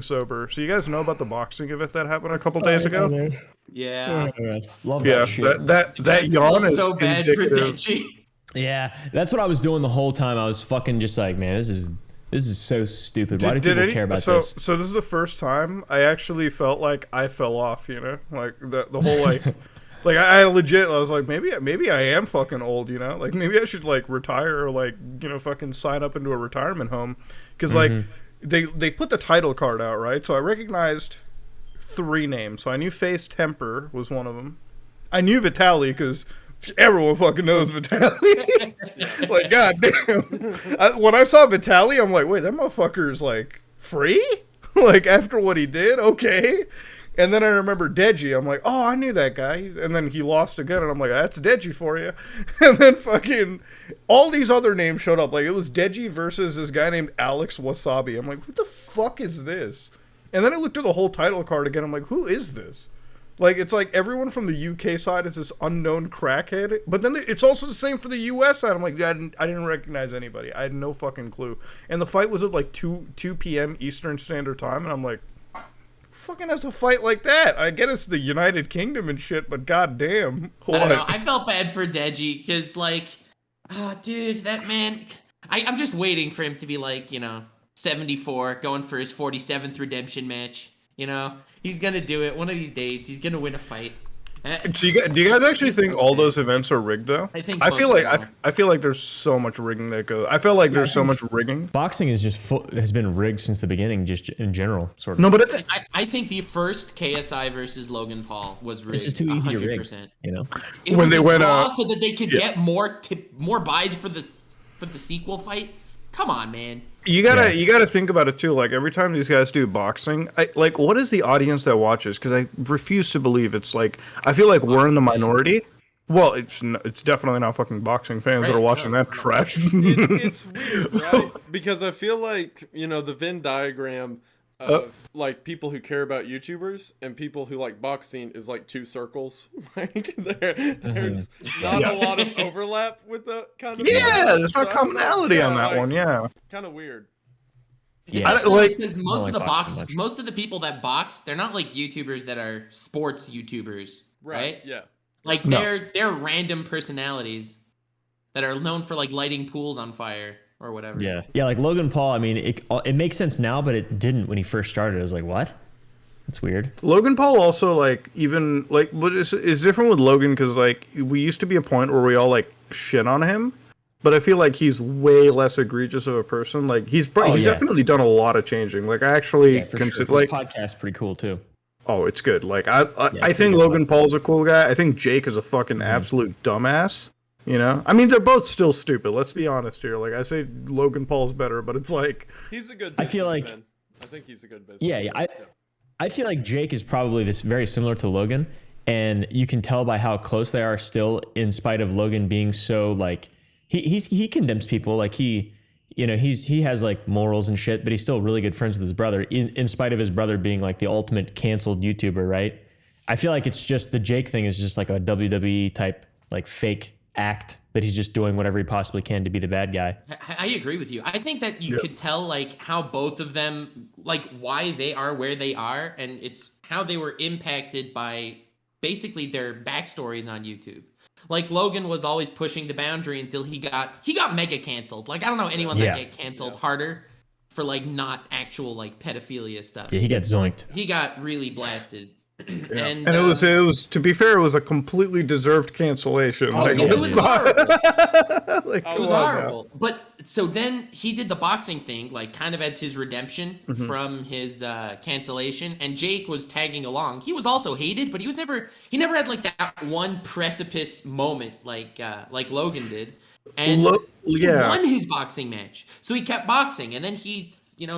sober. So you guys know about the boxing event that happened a couple days ago? Yeah. Love Yeah, that shit. that yawn is so bad for indicative. Deji. Yeah, that's what I was doing the whole time. I was fucking just like, man, this is so stupid. Why do people care about this? So this is the first time I actually felt like I fell off, you know? Like the whole like like I legit I was like maybe I am fucking old, you know? Like maybe I should like retire or like, you know, fucking sign up into a retirement home cuz like they put the title card out, right? So I recognized 3 names. So I knew Face Temper was one of them. I knew Vitaly cuz everyone fucking knows Vitaly. Like, goddamn. When I saw Vitaly, I'm like, wait, that motherfucker's like free? Like after what he did, okay. And then I remember Deji. I'm like, oh, I knew that guy. And then he lost again, and I'm like, that's Deji for you. And then fucking all these other names showed up. Like it was Deji versus this guy named Alex Wasabi. I'm like, what the fuck is this? And then I looked at the whole title card again. I'm like, who is this? Like, it's like everyone from the UK side is this unknown crackhead. But then it's also the same for the US side. I'm like, I didn't recognize anybody. I had no fucking clue. And the fight was at like 2 p.m. Eastern Standard Time. And I'm like, who fucking has a fight like that? I get it's the United Kingdom and shit, but goddamn. I don't know. I felt bad for Deji because, like, dude, that man. I'm just waiting for him to be like, 74, going for his 47th redemption match. He's gonna do it one of these days. He's gonna win a fight. Do you guys actually think all those events are rigged though? I feel like there's so much rigging that goes. I feel like there's so much rigging. Boxing is has been rigged since the beginning, just in general, sort of. No, but I think the first KSI versus Logan Paul was rigged. It's just too easy 100%. To rig, when they went so that they could get more buys for the sequel fight. Come on, man. You gotta think about it too. Like every time these guys do boxing, what is the audience that watches? Because I refuse to believe it's like I feel like we're in the minority. Well, it's definitely not fucking boxing fans that are watching that trash. It's weird, right? Because I feel like the Venn diagram of like people who care about YouTubers and people who like boxing is like 2 circles. Like there's not a lot of overlap with the kind of there's no commonality on that one. Yeah, kind of weird. Yeah, because most of the people that box, they're not like YouTubers that are sports YouTubers, right? Yeah, like they're random personalities that are known for like lighting pools on fire or whatever. Yeah, like Logan Paul. I mean, it makes sense now, but it didn't when he first started. I was like, what? That's weird. Logan Paul also like even like what is different with Logan because like we used to be a point where we all like shit on him, but I feel like he's way less egregious of a person. Like he's definitely done a lot of changing. Like I actually consider like his podcast's pretty cool too. Oh, it's good. Like I think Logan Paul's a cool guy. I think Jake is a fucking absolute dumbass. I mean, they're both still stupid. Let's be honest here. Like I say, Logan Paul's better, but it's like he's a good. I feel like I think he's a good businessman. Yeah. I feel like Jake is probably very similar to Logan, and you can tell by how close they are still, in spite of Logan being so like he condemns people. Like he has like morals and shit, but he's still really good friends with his brother, in spite of his brother being like the ultimate canceled YouTuber, right? I feel like it's just the Jake thing is just like a WWE type like fake act that he's just doing whatever he possibly can to be the bad guy. I agree with you. I think that you could tell like how both of them, like why they are where they are, and it's how they were impacted by basically their backstories on YouTube. Like Logan was always pushing the boundary until he got mega canceled. Like I don't know anyone that get canceled harder for like not actual like pedophilia stuff. Yeah, he got zoinked. He got really blasted. Yeah. And it was to be fair, it was a completely deserved cancellation. It was horrible. It was horrible. But so then he did the boxing thing, like kind of as his redemption from his cancellation. And Jake was tagging along. He was also hated, but he never had like that one precipice moment like Logan did. And he won his boxing match. So he kept boxing, and then he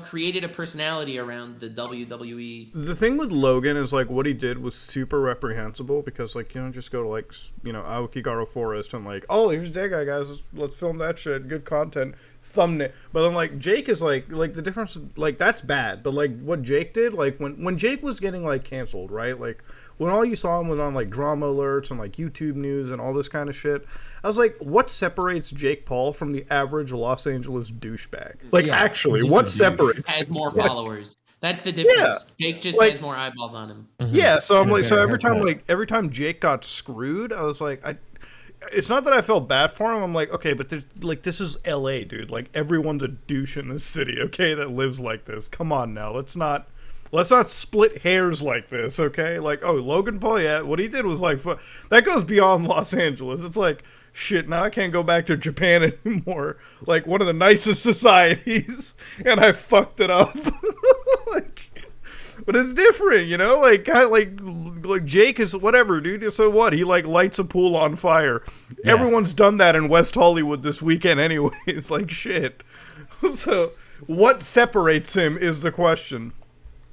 created a personality around the WWE. The thing with Logan is like what he did was super reprehensible because like just go to like Aokigahara Forest and like, oh, here's that guy, guys, let's film that shit, good content, thumbnail. But then like Jake is like the difference, like that's bad, but like what Jake did, like when Jake was getting like canceled, right, like when all you saw him was on like drama alerts and like YouTube news and all this kind of shit, I was like, what separates Jake Paul from the average Los Angeles douchebag? Like, actually, what separates? Has more followers. That's the difference. Yeah, Jake just like- has more eyeballs on him. Yeah, so I'm And a like, so better haircut. every time Jake got screwed, I was like, it's not that I felt bad for him. I'm like, okay, but there's like, this is LA, dude. Like, everyone's a douche in this city, okay, that lives like this. Come on now, let's not split hairs like this, okay? Like, oh, Logan Paul, yeah, what he did was like, that goes beyond Los Angeles. It's like, shit, now I can't go back to Japan anymore. Like, one of the nicest societies, and I fucked it up. Like, but it's different, you know. Like Jake is whatever, dude. So what? He like lights a pool on fire. Yeah. Everyone's done that in West Hollywood this weekend, anyways. Like shit. So what separates him is the question.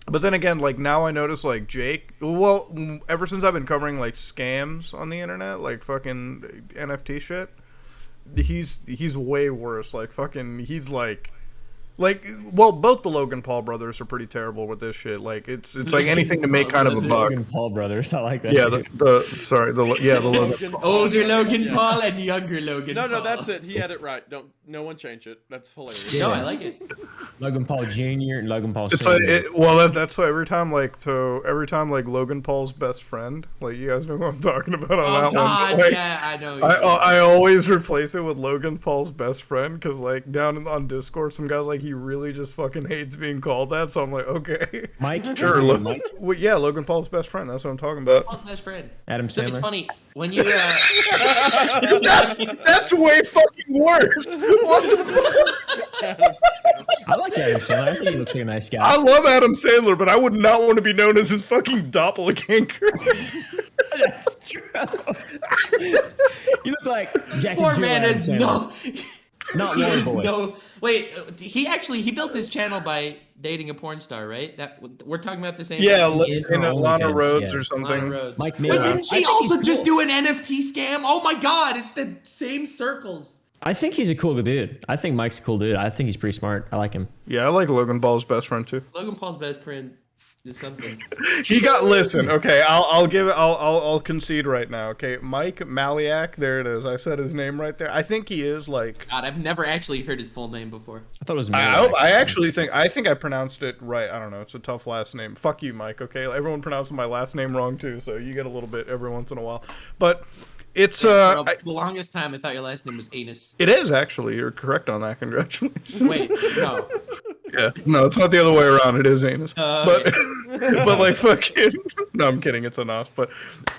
But then again, like now I notice like Jake. Well, ever since I've been covering like scams on the internet, like fucking NFT shit, he's way worse. Like fucking, he's like, well, both the Logan Paul brothers are pretty terrible with this shit. Like it's like anything to make kind of a buck. Logan Paul brothers. I like that. Yeah, the Logan. Older Logan Paul and younger Logan Paul. No, that's it. He had it right. No one change it. That's hilarious. No, I like it. Logan Paul Jr. and Logan Paul It's Sr. like that's why every time like Logan Paul's best friend, like you guys know who I'm talking about on Oh that God, one. Like, yeah, I know. I always replace it with Logan Paul's best friend because like down on Discord, some guys like he really just fucking hates being called that. So I'm like, okay, Mike. sure, Mike. well, yeah, Logan Paul's best friend. That's what I'm talking about. Paul's best friend. Adam So it's Sandler. funny when you. That's way fucking worse. What the fuck? I like Adam Sandler. I think he looks like a nice guy. I love Adam Sandler, but I would not want to be known as his fucking doppelganger. That's true. You look like Jack Poor and Jill man Adam has Sandler. no. Not He Water has Boy. no. Wait, he built his channel by dating a porn star, right? That we're talking about the same. Yeah, person? in her Atlanta OnlyFans, Rhodes yeah. or something. Lana Rhodes. Mike Wait, Miller. didn't I she think also he's just cool. do an NFT scam? Oh my God, it's the same circles. I think he's a cool dude. I think Mike's a cool dude. I think he's pretty smart. I like him. Yeah, I like Logan Paul's best friend too. Logan Paul's best friend is something. Listen, okay, I'll concede right now. Okay, Mike Maliak, there it is. I said his name right there. I think he is like. God, I've never actually heard his full name before. I thought it was. I actually think I pronounced it right. I don't know. It's a tough last name. Fuck you, Mike. Okay, everyone pronounces my last name wrong too, so you get a little bit every once in a while. But it's For the longest time, I thought your last name was Anus. it is actually. You're correct on that. Congratulations. Wait, no. Yeah, no, it's not the other way around. It is anus. Okay. But like fucking. No, I'm kidding. It's enough. But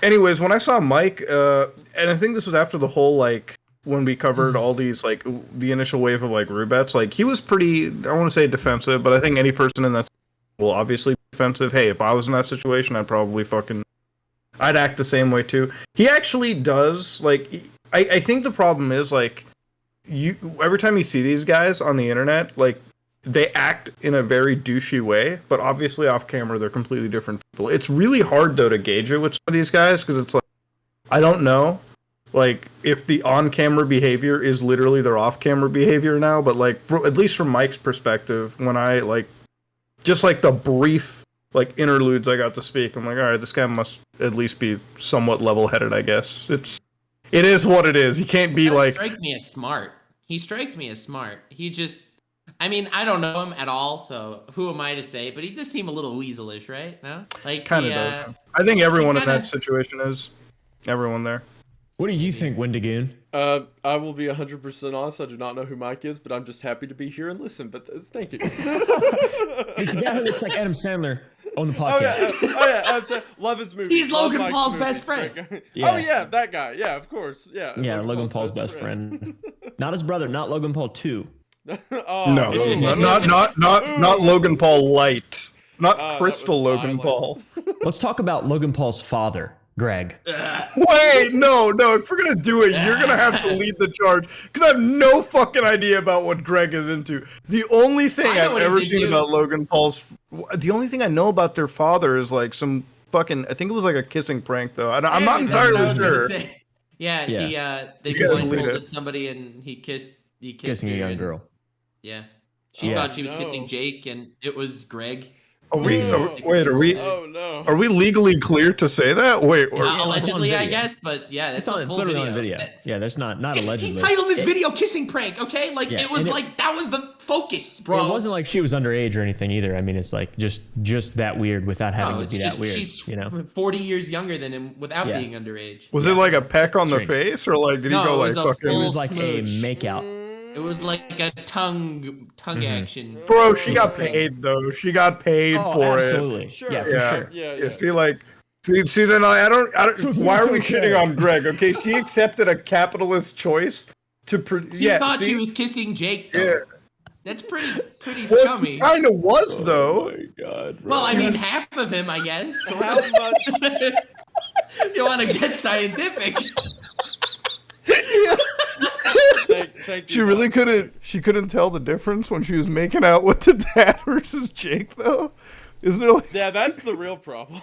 anyways, when I saw Mike, and I think this was after the whole like when we covered all these like the initial wave of like Rubets, like he was pretty. I don't want to say defensive, but I think any person in that will obviously be defensive. Hey, if I was in that situation, I'd probably I'd act the same way too. He actually does like. I think the problem is like every time you see these guys on the internet, like. They act in a very douchey way, but obviously off camera they're completely different people. It's really hard though to gauge it with some of these guys because it's like I don't know, like if the on-camera behavior is literally their off-camera behavior now. But like at least from Mike's perspective, when I like just like the brief like interludes I got to speak, I'm like, all right, this guy must at least be somewhat level-headed. I guess it is what it is. He can't be like. Strike me as smart. He strikes me as smart. He just. I mean, I don't know him at all, so who am I to say? But he does seem a little weaselish, right? No, like Kind of does. I think everyone in that situation is. Everyone there. What do you think, Wendigoon? I will be 100% honest. I do not know who Mike is, but I'm just happy to be here and listen. But thank you. He's the guy who looks like Adam Sandler on the podcast. Oh yeah. I'm saying, love his movies. He's Love Logan Mike's Paul's movies. best friend. Yeah. Oh yeah, that guy. Yeah, of course. Yeah. Yeah, Logan Paul's best friend. Not his brother. Not Logan Paul 2. Oh, No, ooh, not Logan Paul Light, not that Crystal was Logan violent. Paul. Let's talk about Logan Paul's father, Greg. Wait, no, if we're gonna do it, you're gonna have to lead the charge because I have no fucking idea about what Greg is into. The only thing I know I've what ever he's seen into. about Logan Paul's, the only thing I know about their father is like some fucking. I think it was like a kissing prank though. I'm not That's what I entirely was gonna sure. say. Yeah, they You guys lead blindfolded it. somebody and he kissed Kissing a her young and- girl. Yeah, she Yeah. thought she was No. kissing Jake, and it was Greg. Are we? Oh. Wait, are we? Oh no. Are we legally clear to say that? Wait, or Allegedly, I video. guess, but yeah, that's a It's full literally video. on video. Yeah, there's not He allegedly. titled his It- video "Kissing Prank." Okay, like Yeah, it was and like that was the focus, bro. It wasn't like she was underage or anything either. I mean, it's like just that weird without having No, to it's be just that weird. she's You know. 40 years younger than him without Yeah. being underage. was it like a peck on the Strange. face, or like did he No, go it like was a fucking? It full- was like smooch. a makeout. It was like a tongue action. Bro, she got paid though. She got paid for absolutely. Sure. Yeah, for Yeah. sure. Yeah. See, like, see, then I don't. So Why are we it's okay. shitting on Greg? Okay, she accepted a capitalist choice to. She thought she was kissing Jake, though. Yeah. That's pretty Well, scummy. kind of was though. my god. Bro. Well, I mean, half of him, I guess. How much? You want to get scientific? Thank you. She really couldn't. She couldn't tell the difference when she was making out with the dad versus Jake, though. Isn't it like? Yeah, that's the real problem.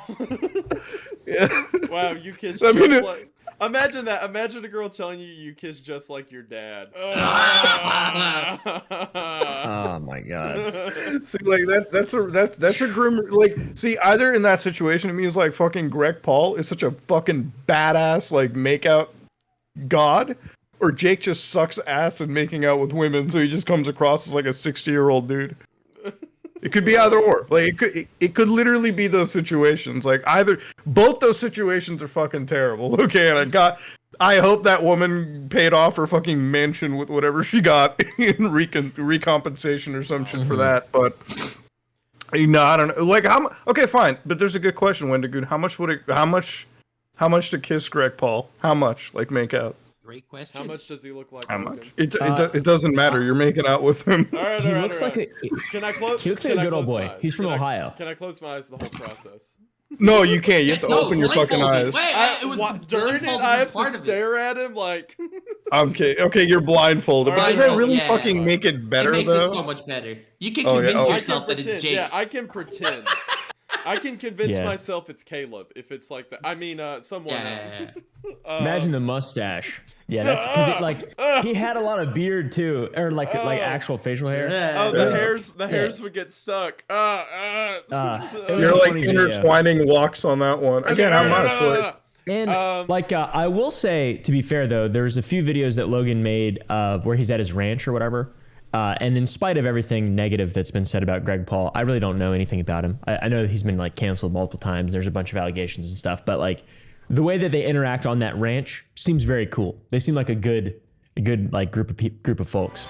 Yeah. Wow, you kiss I just mean, like. Imagine that. Imagine a girl telling you kiss just like your dad. Oh my god. See, like that's a grim. Like, see, either in that situation, it means like fucking Greg Paul is such a fucking badass like makeout god, or Jake just sucks ass at making out with women, so he just comes across as like a 60-year-old dude. It could be either or. Like it could literally be those situations. Like both those situations are fucking terrible. Okay, and I hope that woman paid off her fucking mansion with whatever she got in recompensation or some shit for that. But I don't know. Like okay, fine. But there's a good question, Wendigoon. How much to kiss Greg Paul? How much? Like make out? Great question. How much does he look like? How Logan? much? It doesn't matter. You're making out with him. All right, He all right, looks all like right. Can I close? he looks like can a I good old close boy. my eyes? He's from Can I- Ohio. Can I close my eyes the whole process? No, you can't. You have to No, open your fucking blindfolded. eyes. Wait, it was During it, blindfolded I was have to part of it. stare at him like. Okay, you're blindfolded. But does that really Yeah. fucking make it better It makes though? it so much better. You can Oh, yeah. convince Oh. yourself that it's Jake. Yeah, I can pretend. I can convince Yeah. myself it's Caleb if it's like that. I mean, someone else. Imagine the mustache. Yeah, that's because he had a lot of beard too, or like actual facial hair. Yeah. Oh, the hairs would get stuck. It was You're a like funny video. intertwining walks on that one. Again, how much? Like, And Um, I will say, to be fair though, there's a few videos that Logan made of where he's at his ranch or whatever. And in spite of everything negative that's been said about Greg Paul, I really don't know anything about him. I know that he's been like canceled multiple times. There's a bunch of allegations and stuff, but like the way that they interact on that ranch seems very cool. They seem like a good like group of folks.